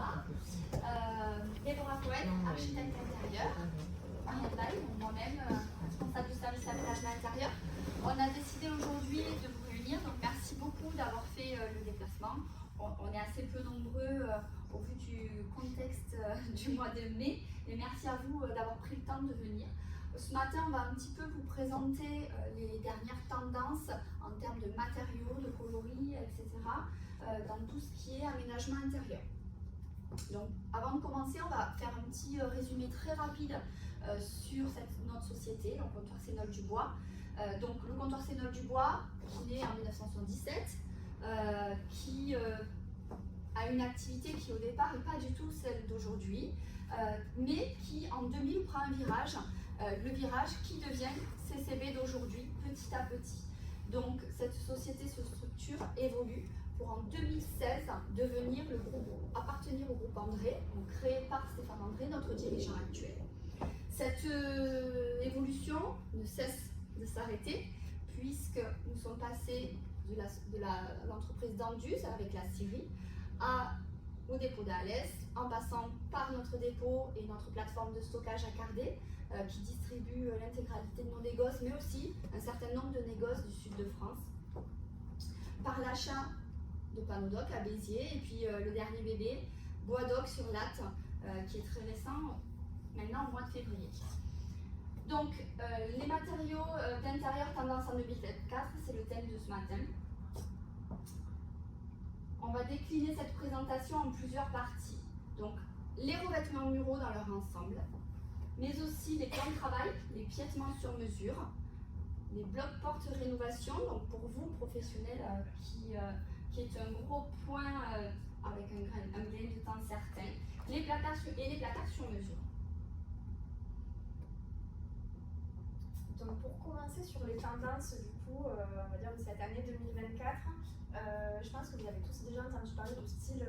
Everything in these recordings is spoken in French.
Déborah. Déborah Cohen, architecte intérieur. Marianne Baye, moi-même, responsable du service aménagement intérieur. On a décidé aujourd'hui de vous réunir, donc merci beaucoup d'avoir fait le déplacement. On est assez peu nombreux au vu du contexte du mois de mai, et merci à vous d'avoir pris le temps de venir. Ce matin, on va un petit peu vous présenter les dernières tendances en termes de matériaux, de coloris, etc. Dans tout ce qui est aménagement intérieur. Donc, avant de commencer, on va faire un petit résumé très rapide sur notre société, le comptoir Sénol du Bois. Donc, le comptoir Sénol du Bois, qui est né en 1977, qui a une activité qui au départ n'est pas du tout celle d'aujourd'hui, mais qui en 2000 prend un virage, le virage qui devient CCB d'aujourd'hui, petit à petit. Donc, cette société se structure, évolue, pour en 2016 devenir appartenir au groupe André, donc créé par Stéphane André, notre dirigeant actuel. Cette évolution ne cesse de s'arrêter puisque nous sommes passés de l'entreprise d'Andus avec la scierie au dépôt d'Alès, en passant par notre dépôt et notre plateforme de stockage à Cardé, qui distribue l'intégralité de nos négoces, mais aussi un certain nombre de négoces du sud de France, par l'achat de Panodoc à Béziers, et puis le dernier bébé, Boisdoc sur Latte, qui est très récent, maintenant au mois de février. Donc, les matériaux d'intérieur tendance en 2024, c'est le thème de ce matin. On va décliner cette présentation en plusieurs parties. Donc, les revêtements muraux dans leur ensemble, mais aussi les plans de travail, les piètements sur mesure, les blocs portes rénovation, donc pour vous, professionnels, qui est un gros point avec un gain de temps certain, les placards et les placards sur mesure. Donc pour commencer sur les tendances du coup, on va dire de cette année 2024, je pense que vous avez tous déjà entendu parler du style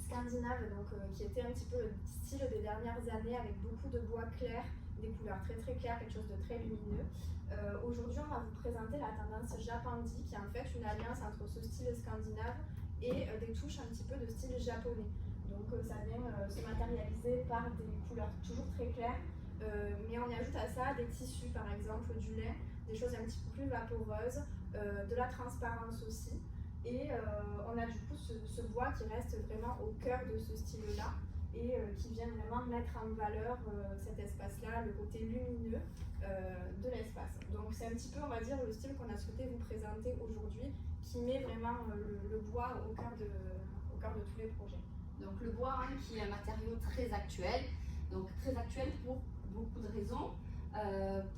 scandinave, donc qui était un petit peu le style des dernières années avec beaucoup de bois clair, des couleurs très très claires, quelque chose de très lumineux. Aujourd'hui, on va vous présenter la tendance Japandi, qui est en fait une alliance entre ce style scandinave et des touches un petit peu de style japonais. Donc ça vient se matérialiser par des couleurs toujours très claires, mais on y ajoute à ça des tissus, par exemple du lin, des choses un petit peu plus vaporeuses, de la transparence aussi. Et on a du coup ce bois qui reste vraiment au cœur de ce style-là et qui vient vraiment mettre en valeur cet espace-là, le côté lumineux de l'espace. Donc c'est un petit peu, on va dire, le style qu'on a souhaité vous présenter aujourd'hui, qui met vraiment le bois au cœur de tous les projets. Donc le bois, qui est un matériau très actuel, donc très actuel pour beaucoup de raisons,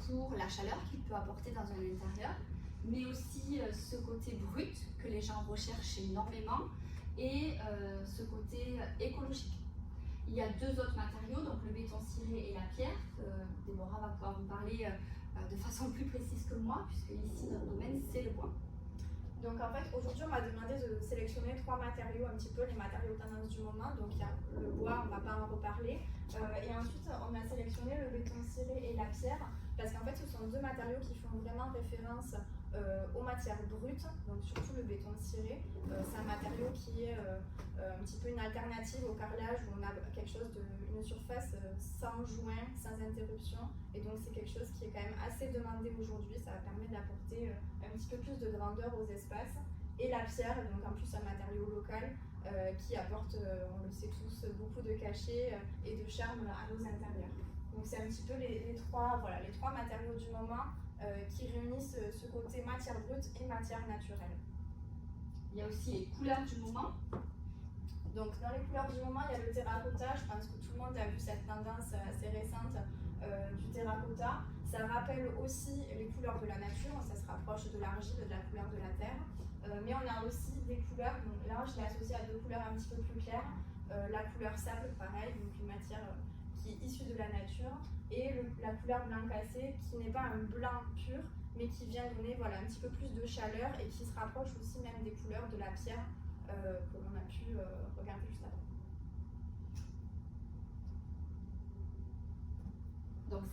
pour la chaleur qu'il peut apporter dans un intérieur, mais aussi ce côté brut que les gens recherchent énormément et ce côté écologique. Il y a deux autres matériaux, donc le béton ciré et la pierre. Déborah va pouvoir vous parler de façon plus précise que moi, puisque ici, notre domaine, c'est le bois. Donc en fait, aujourd'hui, on m'a demandé de sélectionner trois matériaux, un petit peu les matériaux tendance du moment. Donc il y a le bois, on ne va pas en reparler. Et ensuite, on a sélectionné le béton ciré et la pierre, parce qu'en fait, ce sont deux matériaux qui font vraiment référence aux matières brutes, donc surtout le béton ciré. C'est un matériau qui est un petit peu une alternative au carrelage, où on a quelque chose une surface sans joint, sans interruption, et donc c'est quelque chose qui est quand même assez demandé aujourd'hui. Ça permet d'apporter un petit peu plus de grandeur aux espaces. Et la pierre, donc en plus un matériau local qui apporte, on le sait tous, beaucoup de cachet et de charme à nos intérieurs. Donc c'est un petit peu les trois matériaux du moment qui réunissent ce côté matière brute et matière naturelle. Il y a aussi les couleurs du moment. Donc dans les couleurs du moment, il y a le terracotta. Je pense que tout le monde a vu cette tendance assez récente du terracotta. Ça rappelle aussi les couleurs de la nature, ça se rapproche de l'argile, de la couleur de la terre. Mais on a aussi des couleurs, donc là je l'ai associé à deux couleurs un petit peu plus claires. La couleur sable, pareil, donc une matière qui est issue de la nature, et la couleur blanc cassé, qui n'est pas un blanc pur, mais qui vient donner un petit peu plus de chaleur et qui se rapproche aussi même des couleurs de la pierre que l'on a pu regarder juste avant. Donc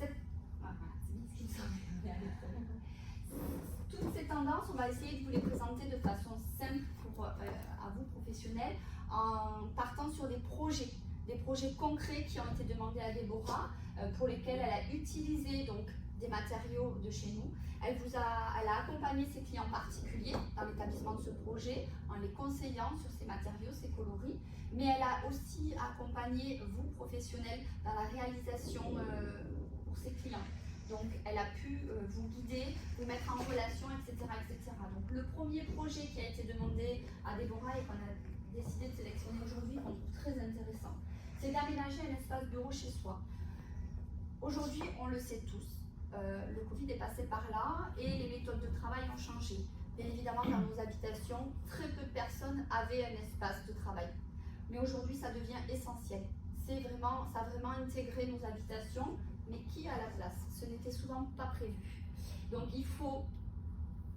toutes ces tendances, on va essayer de vous les présenter de façon simple à vous professionnels, en partant sur des projets concrets qui ont été demandés à Déborah, pour lesquels elle a utilisé donc des matériaux de chez nous. Elle a accompagné ses clients particuliers dans l'établissement de ce projet en les conseillant sur ces matériaux, ces coloris, mais elle a aussi accompagné vous, professionnels, dans la réalisation pour ses clients. Donc elle a pu vous guider, vous mettre en relation, etc., etc. Donc le premier projet qui a été demandé à Déborah et qu'on a décidé de sélectionner aujourd'hui, qu'on trouve très intéressant, c'est d'aménager un espace bureau chez soi. Aujourd'hui, on le sait tous, le Covid est passé par là et les méthodes de travail ont changé. Bien évidemment, dans nos habitations, très peu de personnes avaient un espace de travail. Mais aujourd'hui, ça devient essentiel. Ça a vraiment intégré nos habitations, mais qui a la place? Ce n'était souvent pas prévu. Donc, il faut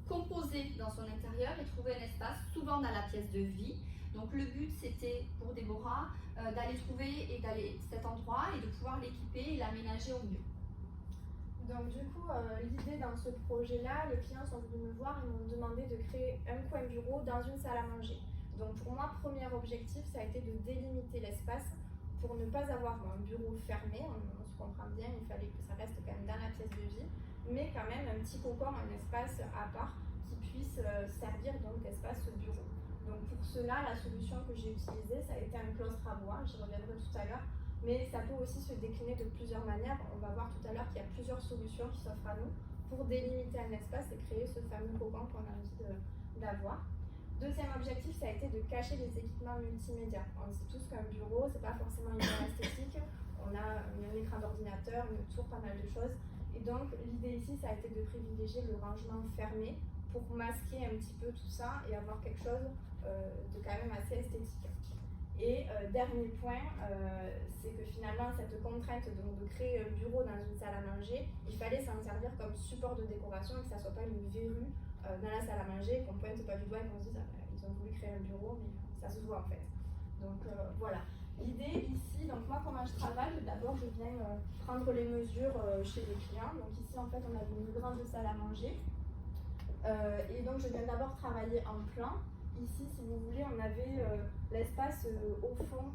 composer dans son intérieur et trouver un espace, souvent dans la pièce de vie. Donc, le but, c'était pour Déborah d'aller trouver cet endroit et de pouvoir l'équiper et l'aménager au mieux. Donc du coup, l'idée dans ce projet-là, les clients sont venus me voir et m'ont demandé de créer un coin bureau dans une salle à manger. Donc pour moi, premier objectif, ça a été de délimiter l'espace pour ne pas avoir un bureau fermé, on se comprend bien, il fallait que ça reste quand même dans la pièce de vie, mais quand même un petit cocon, un espace à part qui puisse servir donc d'espace bureau. Donc pour cela, la solution que j'ai utilisée, ça a été un claustre à bois, j'y reviendrai tout à l'heure, mais ça peut aussi se décliner de plusieurs manières. On va voir tout à l'heure qu'il y a plusieurs solutions qui s'offrent à nous pour délimiter un espace et créer ce fameux cocon qu'on a envie d'avoir. Deuxième objectif, ça a été de cacher les équipements multimédia. On sait tous qu'un bureau, c'est pas forcément hyper esthétique. On a un écran d'ordinateur, une tour, pas mal de choses. Et donc, l'idée ici, ça a été de privilégier le rangement fermé pour masquer un petit peu tout ça et avoir quelque chose de quand même assez esthétique. Et dernier point, c'est que finalement, cette contrainte donc, de créer un bureau dans une salle à manger, il fallait s'en servir comme support de décoration et que ça ne soit pas une verrue dans la salle à manger, qu'on ne pointe pas du doigt et qu'on se dise ils ont voulu créer un bureau, mais ça se voit en fait. Donc voilà. L'idée ici, donc moi comment je travaille, d'abord je viens prendre les mesures chez les clients. Donc ici en fait on a une grande salle à manger. Et donc je viens d'abord travailler en plan. Ici, si vous voulez, on avait l'espace au fond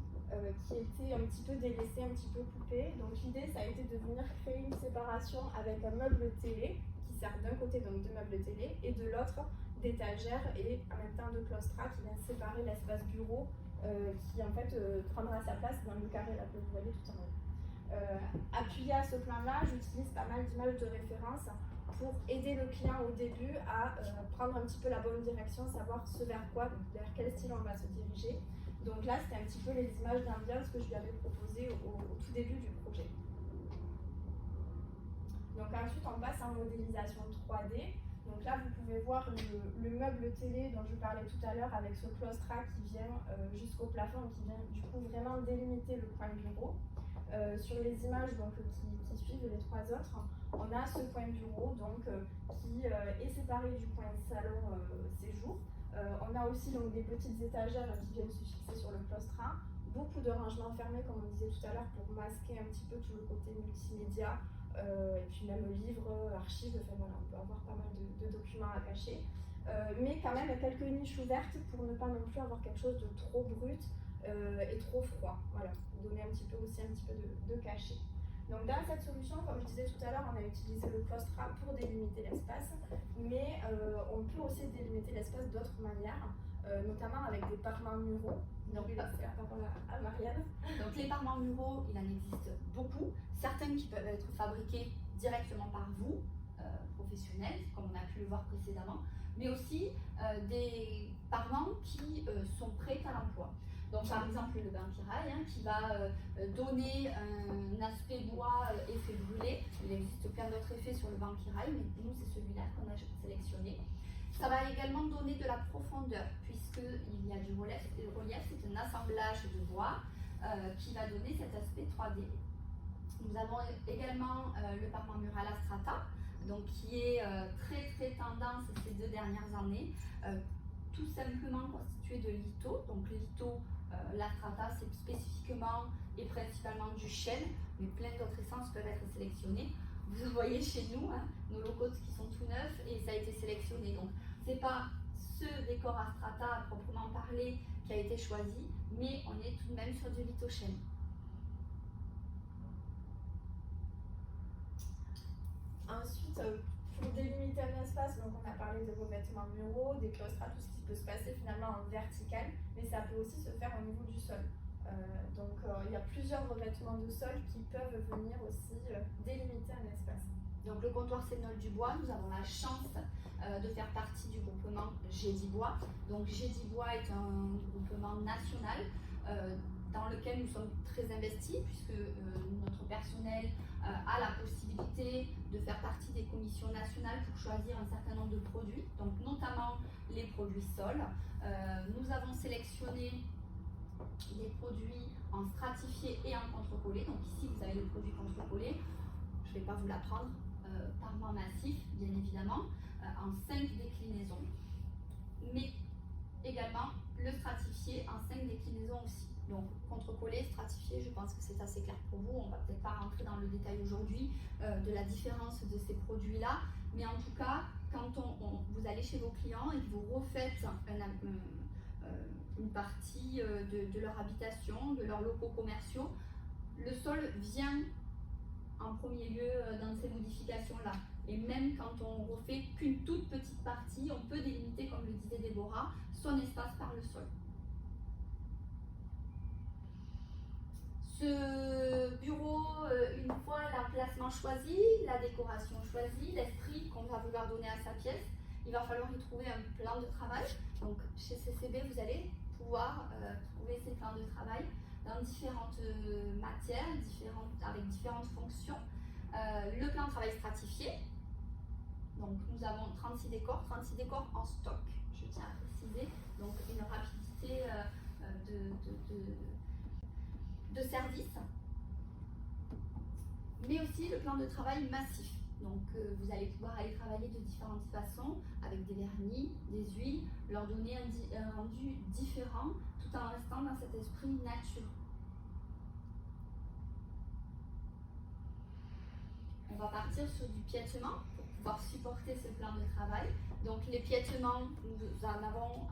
qui était un petit peu délaissé, un petit peu coupé. Donc l'idée, ça a été de venir créer une séparation avec un meuble télé qui sert d'un côté donc de meuble télé et de l'autre d'étagère et en même temps de claustra qui vient séparer l'espace bureau qui en fait prendra sa place dans le carré là que vous voyez tout en haut. Appuyé à ce plan-là, j'utilise pas mal d'images de référence pour aider le client au début à prendre un petit peu la bonne direction, savoir ce vers quoi, donc vers quel style on va se diriger. Donc là, c'était un petit peu les images d'ambiance que je lui avais proposées au tout début du projet. Donc ensuite, on passe en modélisation 3D. Donc là, vous pouvez voir le meuble télé dont je parlais tout à l'heure avec ce claustra qui vient jusqu'au plafond, qui vient du coup vraiment délimiter le coin bureau. Sur les images donc, qui suivent les trois autres, on a ce coin bureau donc, qui est séparé du coin salon séjour. On a aussi donc, des petites étagères qui viennent se fixer sur le claustra. Beaucoup de rangements fermés, comme on disait tout à l'heure, pour masquer un petit peu tout le côté multimédia, et puis même livres, archives, enfin voilà, on peut avoir pas mal de documents à cacher. Mais quand même quelques niches ouvertes pour ne pas non plus avoir quelque chose de trop brut et trop froid. Voilà, donner un petit peu de cachet. Donc dans cette solution, comme je disais tout à l'heure, on a utilisé le claustra pour délimiter l'espace, mais on peut aussi délimiter l'espace d'autres manières, notamment avec des parements muraux. Donc là, c'est la parole à Marianne. Donc les parements muraux, il en existe beaucoup. Certains qui peuvent être fabriqués directement par vous, professionnels, comme on a pu le voir précédemment, mais aussi des parements qui sont prêts à l'emploi. Donc par exemple le bain-pirail qui va donner un aspect bois effet brûlé. Il existe plein d'autres effets sur le bain-pirail, mais nous c'est celui-là qu'on a sélectionné. Ça va également donner de la profondeur puisqu'il y a du relief. Le relief c'est un assemblage de bois qui va donner cet aspect 3D. Nous avons également le parement mural à strata, donc qui est très tendance ces 2 dernières années, tout simplement constitué de litho. Donc le litho, la strata, c'est spécifiquement et principalement du chêne, mais plein d'autres essences peuvent être sélectionnées. Vous le voyez chez nous, nos locaux qui sont tout neufs et ça a été sélectionné. Donc c'est pas ce décor à strata à proprement parler qui a été choisi, mais on est tout de même sur du lithochène. Ensuite, pour délimiter un espace, donc on a parlé de revêtements muraux, des claustrats, tout ce qui peut se passer finalement en vertical, mais ça peut aussi se faire au niveau du sol. Il y a plusieurs revêtements de sol qui peuvent venir aussi délimiter un espace. Donc le comptoir Sénol du Bois, nous avons la chance de faire partie du groupement Gédibois. Donc Gédibois est un groupement national dans lequel nous sommes très investis puisque notre personnel a la possibilité de faire partie des commissions nationales pour choisir un certain nombre de produits, donc notamment les produits sols. Nous avons sélectionné des produits en stratifié et en contre-collé. Donc ici vous avez le produit contre-collé, je ne vais pas vous l'apprendre, parement massif bien évidemment, en 5 déclinaisons, mais également le stratifié en 5 déclinaisons aussi. Donc contre-collé, stratifié, je pense que c'est assez clair pour vous. On ne va peut-être pas rentrer dans le détail aujourd'hui de la différence de ces produits-là, mais en tout cas, quand vous allez chez vos clients et que vous refaites une partie de leur habitation, de leurs locaux commerciaux, le sol vient en premier lieu dans ces modifications-là. Et même quand on refait qu'une toute petite partie, on peut délimiter, comme le disait Déborah, son espace par le sol. Ce bureau, une fois l'emplacement choisi, la décoration choisie, l'esprit qu'on va vouloir donner à sa pièce, il va falloir y trouver un plan de travail. Donc chez CCB, vous allez pouvoir trouver ces plans de travail dans différentes matières, avec différentes fonctions. Le plan de travail stratifié, donc nous avons 36 décors en stock, je tiens à préciser, donc une rapidité de service, mais aussi le plan de travail massif. Donc vous allez pouvoir aller travailler de différentes façons, avec des vernis, des huiles, leur donner un rendu différent, tout en restant dans cet esprit nature. On va partir sur du piétement pour pouvoir supporter ce plan de travail. Donc les piétements, nous en avons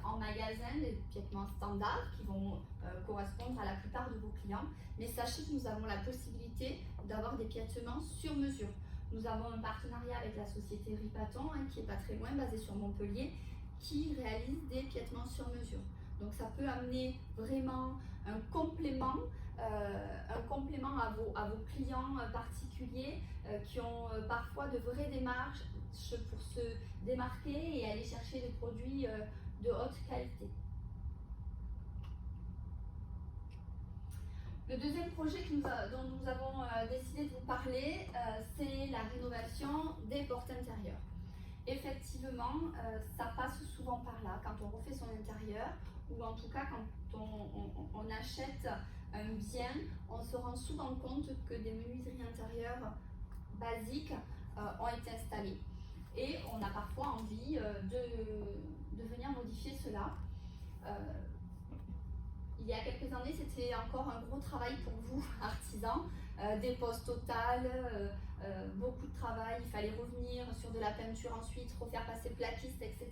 en magasin, des piétements standards qui vont correspondre à la plupart de vos clients. Mais sachez que nous avons la possibilité d'avoir des piétements sur mesure. Nous avons un partenariat avec la société Ripaton, qui est pas très loin, basée sur Montpellier, qui réalise des piétements sur mesure. Donc ça peut amener vraiment un complément à vos clients particuliers qui ont parfois de vraies démarches pour se démarquer et aller chercher des produits de haute qualité. Le deuxième projet dont nous avons décidé de vous parler, c'est la rénovation des portes intérieures. Effectivement, ça passe souvent par là, quand on refait son intérieur, ou en tout cas quand on achète un bien, on se rend souvent compte que des menuiseries intérieures basiques ont été installées. Et on a parfois envie de venir modifier cela. Il y a quelques années, c'était encore un gros travail pour vous, artisans, des pauses totales, beaucoup de travail, il fallait revenir sur de la peinture ensuite, refaire passer plaquiste, etc.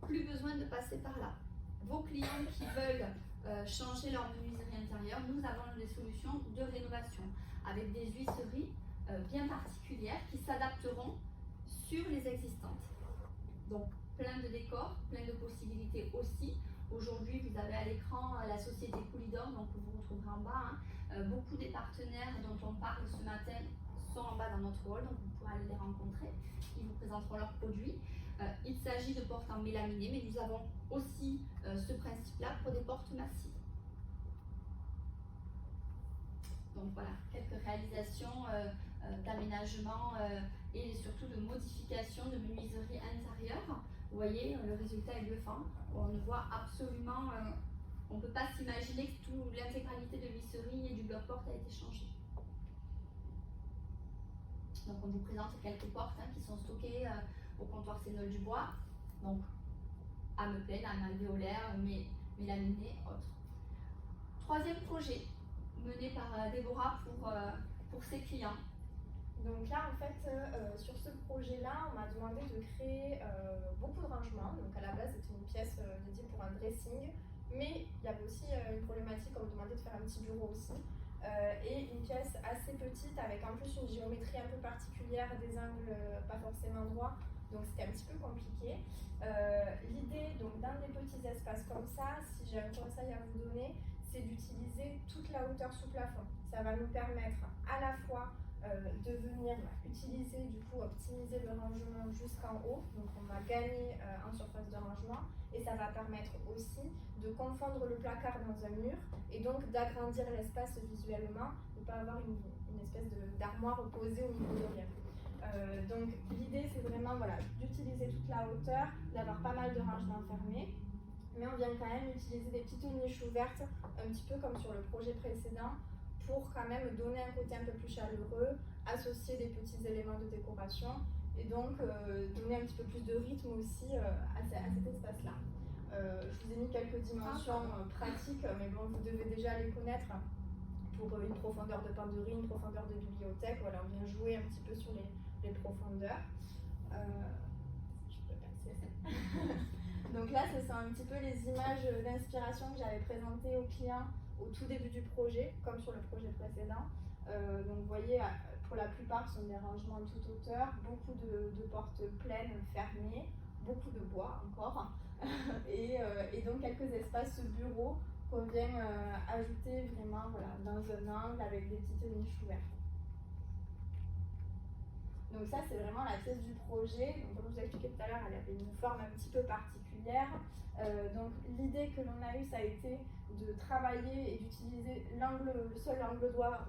Plus besoin de passer par là. Vos clients qui veulent changer leur menuiserie intérieure, nous avons des solutions de rénovation avec des huisseries bien particulières qui s'adapteront sur les existantes. Donc plein de décors, plein de possibilités aussi. Aujourd'hui, vous avez à l'écran la société Coulidor, donc vous retrouverez en bas. Beaucoup des partenaires dont on parle ce matin sont en bas dans notre hall, donc vous pourrez aller les rencontrer. Ils vous présenteront leurs produits. Il s'agit de portes en mélaminé, mais nous avons aussi ce principe-là pour des portes massives. Donc voilà, quelques réalisations d'aménagement et surtout de modification de menuiserie intérieure. Vous voyez, le résultat est bluffant. On ne voit absolument, on ne peut pas s'imaginer que l'intégralité de l'huisserie et du bloc-porte a été changée. Donc on vous présente quelques portes qui sont stockées au comptoir Sénol du Bois. Donc à Meplaine, à Malvéolaire, mais mélaminé, autres. Troisième projet mené par Déborah pour ses clients. Donc là, en fait, sur ce projet-là, on m'a demandé de créer beaucoup de rangements. Donc à la base, c'était une pièce dédiée pour un dressing, mais il y avait aussi une problématique, on me demandait de faire un petit bureau aussi. Et une pièce assez petite avec en plus une géométrie un peu particulière, des angles pas forcément droits, donc c'était un petit peu compliqué. L'idée, donc dans des petits espaces comme ça, si j'ai un conseil à vous donner, c'est d'utiliser toute la hauteur sous plafond. Ça va nous permettre à la fois de venir utiliser, du coup, optimiser le rangement jusqu'en haut, donc on va gagner en surface de rangement, et ça va permettre aussi de confondre le placard dans un mur, et donc d'agrandir l'espace visuellement, de ne pas avoir une espèce d'armoire posée au niveau de rien. Donc l'idée c'est vraiment voilà, d'utiliser toute la hauteur, d'avoir pas mal de rangements fermés, mais on vient quand même utiliser des petites niches ouvertes, un petit peu comme sur le projet précédent, pour quand même donner un côté un peu plus chaleureux, associer des petits éléments de décoration et donc donner un petit peu plus de rythme aussi à cet espace-là. Je vous ai mis quelques dimensions pratiques, mais bon, vous devez déjà les connaître pour une profondeur de penderie, une profondeur de bibliothèque. Voilà, on vient jouer un petit peu sur les profondeurs. Je peux passer ça. Donc là, ce sont un petit peu les images d'inspiration que j'avais présentées aux clients au tout début du projet, comme sur le projet précédent. Donc vous voyez, pour la plupart, ce sont des rangements en toute hauteur, beaucoup de portes pleines, fermées, beaucoup de bois encore, et donc quelques espaces bureaux qu'on vient ajouter vraiment voilà, dans un angle avec des petites niches ouvertes. Donc ça, c'est vraiment la pièce du projet. Donc, comme je vous ai expliqué tout à l'heure, elle avait une forme un petit peu particulière. Donc l'idée que l'on a eue, ça a été de travailler et d'utiliser le seul angle droit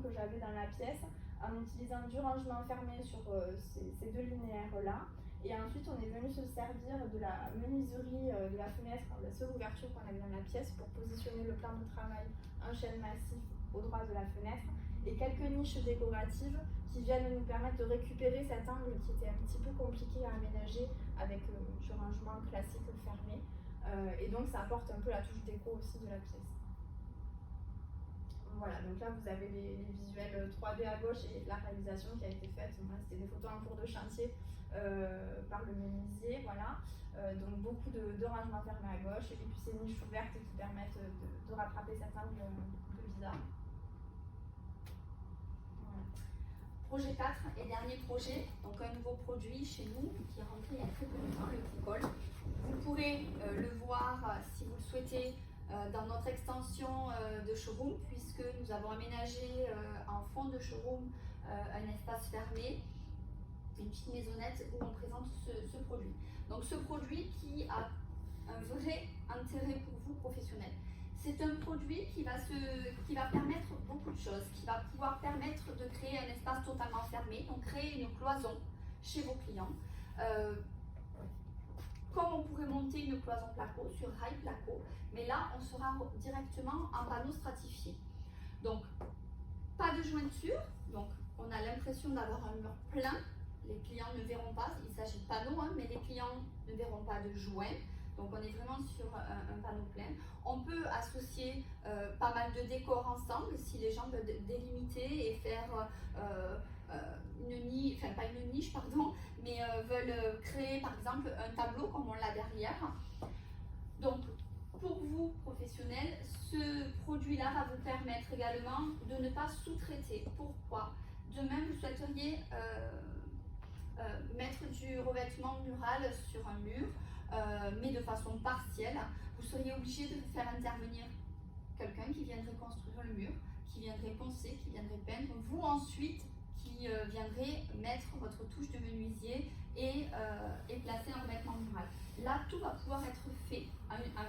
que j'avais dans la pièce, en utilisant du rangement fermé sur ces deux linéaires-là. Et ensuite, on est venu se servir de la menuiserie de la fenêtre, la seule ouverture qu'on avait dans la pièce, pour positionner le plan de travail en chêne massif au droit de la fenêtre, et quelques niches décoratives qui viennent nous permettre de récupérer cet angle qui était un petit peu compliqué à aménager avec ce rangement classique fermé. Et donc ça apporte un peu la touche déco aussi de la pièce. Voilà, donc là vous avez les visuels 3D à gauche et la réalisation qui a été faite. C'était des photos en cours de chantier par le menuisier, voilà. Donc beaucoup de rangements fermés à gauche et puis ces niches ouvertes qui permettent de rattraper cet angle un peu bizarre. Projet 4 et dernier projet, donc un nouveau produit chez nous qui est rentré il y a très peu de temps, le tricol. Vous pourrez le voir si vous le souhaitez dans notre extension de showroom, puisque nous avons aménagé en fond de showroom un espace fermé, une petite maisonnette où on présente ce produit. Donc ce produit qui a un vrai intérêt pour vous professionnels. C'est un produit qui va permettre beaucoup de choses, qui va pouvoir permettre de créer un espace totalement fermé, donc créer une cloison chez vos clients. Comme on pourrait monter une cloison placo sur rail placo, mais là on sera directement en panneau stratifié. Donc pas de jointure, donc on a l'impression d'avoir un mur plein, les clients ne verront pas, il s'agit de panneaux, mais les clients ne verront pas de joints. Donc on est vraiment sur un panneau plein. On peut associer pas mal de décors ensemble si les gens veulent délimiter et faire une niche, enfin pas une niche pardon, mais veulent créer par exemple un tableau comme on l'a derrière. Donc pour vous professionnels, ce produit-là va vous permettre également de ne pas sous-traiter. Pourquoi? Demain vous souhaiteriez mettre du revêtement mural sur un mur. Mais de façon partielle, vous seriez obligé de faire intervenir quelqu'un qui viendrait construire le mur, qui viendrait poncer, qui viendrait peindre, vous ensuite qui viendrez mettre votre touche de menuisier et placer un revêtement mural. Là, tout va pouvoir être fait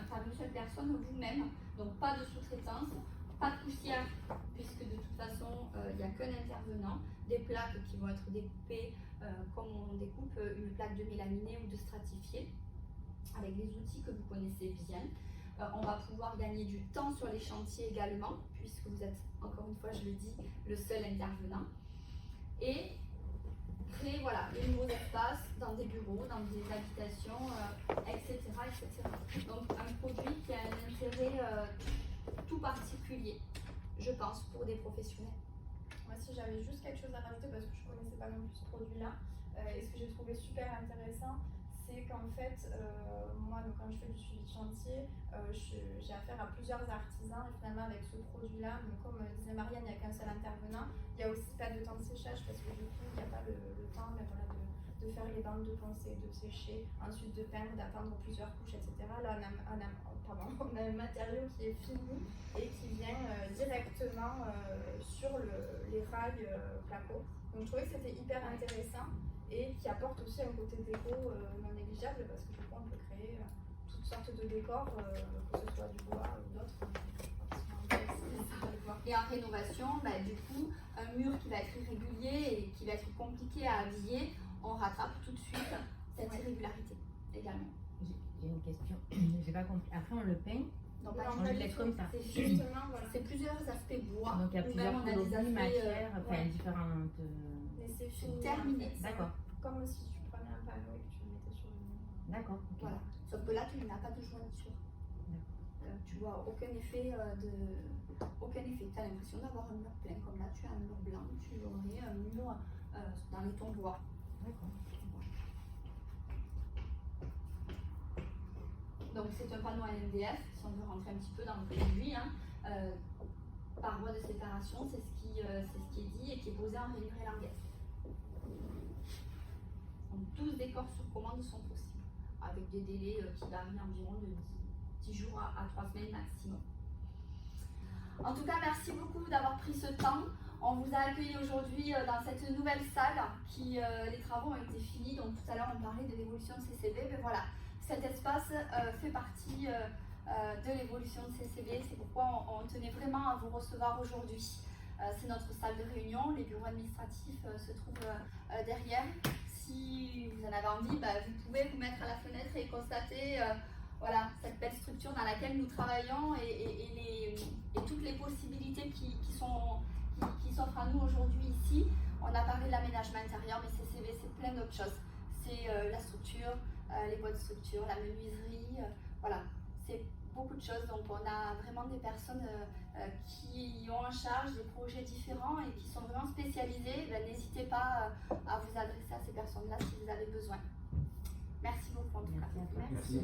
par une seule personne, vous-même, donc pas de sous-traitance, pas de poussière, puisque de toute façon, il n'y a qu'un intervenant, des plaques qui vont être découpées comme on découpe une plaque de mélaminée ou de stratifié, avec les outils que vous connaissez bien. On va pouvoir gagner du temps sur les chantiers également, puisque vous êtes, encore une fois, je le dis, le seul intervenant. Et créer voilà, des nouveaux espaces dans des bureaux, dans des habitations, etc., etc. Donc un produit qui a un intérêt tout particulier, je pense, pour des professionnels. Moi, si j'avais juste quelque chose à rajouter, parce que je ne connaissais pas non plus ce produit-là, et ce que j'ai trouvé super intéressant, c'est qu'en fait, moi, donc, quand je fais du suivi de chantier, j'ai affaire à plusieurs artisans, et finalement, avec ce produit-là, comme disait Marianne, il n'y a qu'un seul intervenant, il n'y a aussi pas de temps de séchage, parce que du coup, il n'y a pas le temps de faire les bandes de poncer, de sécher, ensuite de peindre, d'attendre plusieurs couches, etc. Là, on a un matériau qui est fini et qui vient directement sur les rails placo. Donc je trouvais que c'était hyper intéressant et qui apporte aussi un côté déco non négligeable, parce que du coup on peut créer toutes sortes de décors, que ce soit du bois ou d'autres. Et en rénovation, du coup, un mur qui va être irrégulier et qui va être compliqué à habiller, on rattrape tout de suite cette irrégularité également. J'ai une question, j'ai pas compris. Après on le peint, Donc, on le laisse comme ça. C'est justement, voilà, c'est plusieurs aspects bois. Donc il y a plusieurs coloris, matières, enfin différentes. Mais c'est fini. Terminé. D'accord. Comme si tu prenais un panneau et que tu le mettais sur le mur. D'accord. Okay. Voilà. Sauf que là, tu n'as pas de jointure. Tu vois aucun effet aucun effet. Tu as l'impression d'avoir un mur plein. Comme là, tu as un mur blanc, tu aurais un mur dans les tons bois. D'accord. Donc c'est un panneau à MDF, si on veut rentrer un petit peu dans le produit, par voie de séparation, c'est ce qui est dit et qui est posé en reliure langaise. Donc 12 décors sur commande sont possibles, avec des délais qui varient environ de 10 jours à 3 semaines maximum. En tout cas, merci beaucoup d'avoir pris ce temps. On vous a accueilli aujourd'hui dans cette nouvelle salle qui, les travaux ont été finis. Donc tout à l'heure, on parlait de l'évolution de CCB, mais voilà. Cet espace fait partie de l'évolution de CCB, c'est pourquoi on tenait vraiment à vous recevoir aujourd'hui. C'est notre salle de réunion, les bureaux administratifs se trouvent derrière. Si vous en avez envie, vous pouvez vous mettre à la fenêtre et constater voilà, cette belle structure dans laquelle nous travaillons et toutes les possibilités qui s'offrent à nous aujourd'hui ici. On a parlé de l'aménagement intérieur, mais CCB c'est plein d'autres choses. C'est la structure, les bois de structure, la menuiserie, voilà, c'est beaucoup de choses. Donc on a vraiment des personnes qui ont en charge des projets différents et qui sont vraiment spécialisées. N'hésitez pas à vous adresser à ces personnes-là si vous avez besoin. Merci beaucoup en tout cas. Merci.